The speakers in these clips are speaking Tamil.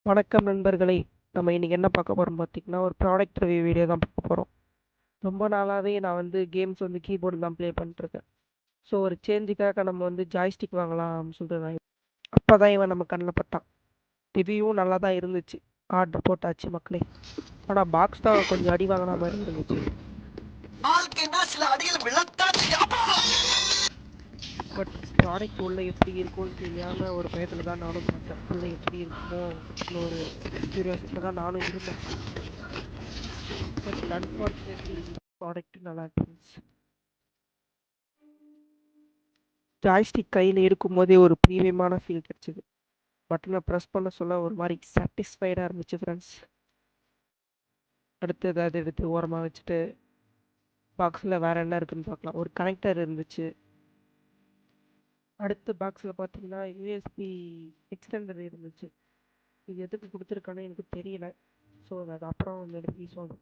வணக்கம் நண்பர்களே! நம்ம இன்னைக்கு என்ன பார்க்க போறோம் பார்த்தீங்கன்னா, ஒரு ப்ராடக்ட் ரிவ்யூ வீடியோ தான் பார்க்க போறோம். ரொம்ப நாளாவே நான் கேம்ஸ் கீபோர்டு தான் ப்ளே பண்ணிட்டுருக்கேன். ஸோ ஒரு சேஞ்சுக்காக நம்ம ஜாய்ஸ்டிக் வாங்கலாம் அப்படின்னு சொல்லிட்டு அப்பதான் இவன் நம்ம கண்ல பட்டான். ரிவ்யூவும் நல்லா தான் இருந்துச்சு. ஆர்டர் போட்டாச்சு மக்களே. ஆனா பாக்ஸ் தான் கொஞ்சம் அடி வாங்குன மாரி இருந்துச்சு. பட் ப்ராடக்ட் உள்ள எப்படி இருக்கும்னு தெரியாம ஒரு பயத்துல தான் நானும் பார்த்தேன். உள்ள எப்படி இருக்குமோ ஒரு கியூரியாசிட்டில தான் நானும் இருந்தேன். பட் அன்ஃபார்ச்சுனேட்லி ப்ராடக்ட் நல்லா இருந்துச்சு. ஜாய்ஸ்டிக் கையில் இருக்கும்போதே ஒரு ப்ரீமியமான ஃபீல் கிடைச்சிது. பட்டனை ப்ரெஸ் பண்ண சொல்ல ஒரு மாதிரி சாட்டிஸ்ஃபைடாக இருந்துச்சு ஃப்ரெண்ட்ஸ். அடுத்து ஏதாவது எடுத்து ஓரமாக வச்சுட்டு பாக்ஸில் வேறு என்ன இருக்குதுன்னு பார்க்கலாம். ஒரு கனெக்டர் இருந்துச்சு. அடுத்த பாக்ஸில் பார்த்தீங்கன்னா யூஎஸ்பி எக்ஸ்டெண்டர் இருந்துச்சு. இது எதுக்கு கொடுத்துருக்கானு எனக்கு தெரியல. ஸோ அது அப்புறம் எடுத்து யூஸ் ஆகும்.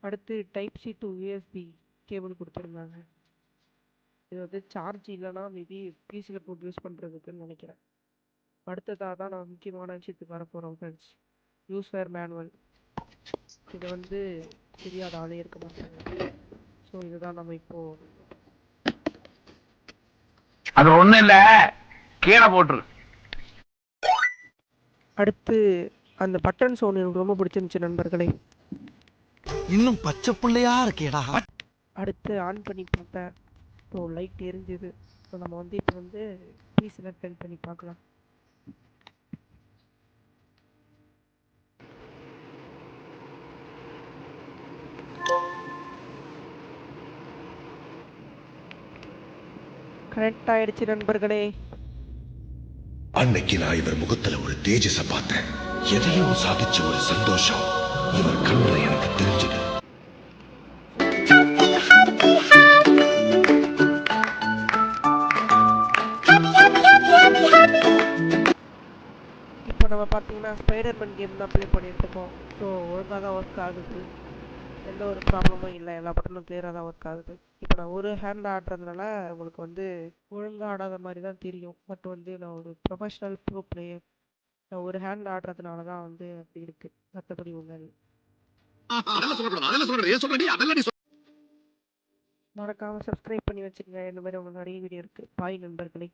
அடுத்து type C to USB cable கொடுத்துருந்தாங்க. இது சார்ஜ் இல்லைன்னா மேபி பிசியில் போட்டு யூஸ் பண்ணுறதுக்குன்னு நினைக்கிறேன். அடுத்ததாக தான் நான் முக்கியமான விஷயத்துக்கு வர போகிறோம் ஃப்ரெண்ட்ஸ். User manual. இதை தெரியாத ஆளே இருக்க மாட்டாங்க. ஸோ இதுதான் நம்ம இப்போ அது ஒண்ணும் இல்ல, கீழே போட்டுரு. அடுத்து அந்த பட்டன் சவுண்ட் எனக்கு ரொம்ப பிடிச்சிருந்துச்சு நண்பர்களே. இன்னும் பச்சை பிள்ளையா இருக்கேடா. அடுத்து ஆன் பண்ணி பார்த்தேன். So light எரிஞ்சுது. ஸோ நம்ம இப்போ பீஸில் ட்ரை பண்ணி பார்க்கலாம். கனெக்ட் ஆயிடுச்சு நண்பர்களே. அன்னைக்கு நான் இவர் முகத்துல ஒரு தேஜஸ பார்த்தேன். எதையும் சாதிச்ச ஒரு சந்தோஷம் இவர் கண்ணுல எனக்கு தெரிஞ்சது. இப்போ நம்ம பார்த்தீங்கன்னா ஸ்பைடர்மேன் கேம் தான் ப்ளே பண்ணிட்டு இருக்கோம். ஸோ ஒழுங்காக தான் ஒர்க் ஆகுது. எந்த ஒரு ப்ராப்ளமும் இல்லை. எல்லா பட்டனும் கிளியராக தான் ஒர்க் ஆகுது. இப்போ நான் ஒரு ஹேண்ட் ஆடுறதுனால உங்களுக்கு ஒழுங்காக ஆடாத மாதிரி தான் தெரியும். பட் நான் ஒரு ப்ரொஃபஷனல் ப்ரோ பிளேயர். நான் ஒரு ஹேண்ட் ஆடுறதுனால தான் அப்படி இருக்கு. மற்றபடி ஒன்றும் மறக்காமல் சப்ஸ்கிரைப் பண்ணி வச்சுக்கங்க. இந்த மாதிரி உங்களுக்கு நிறைய வீடியோ இருக்குது. பாய் நண்பர்களே.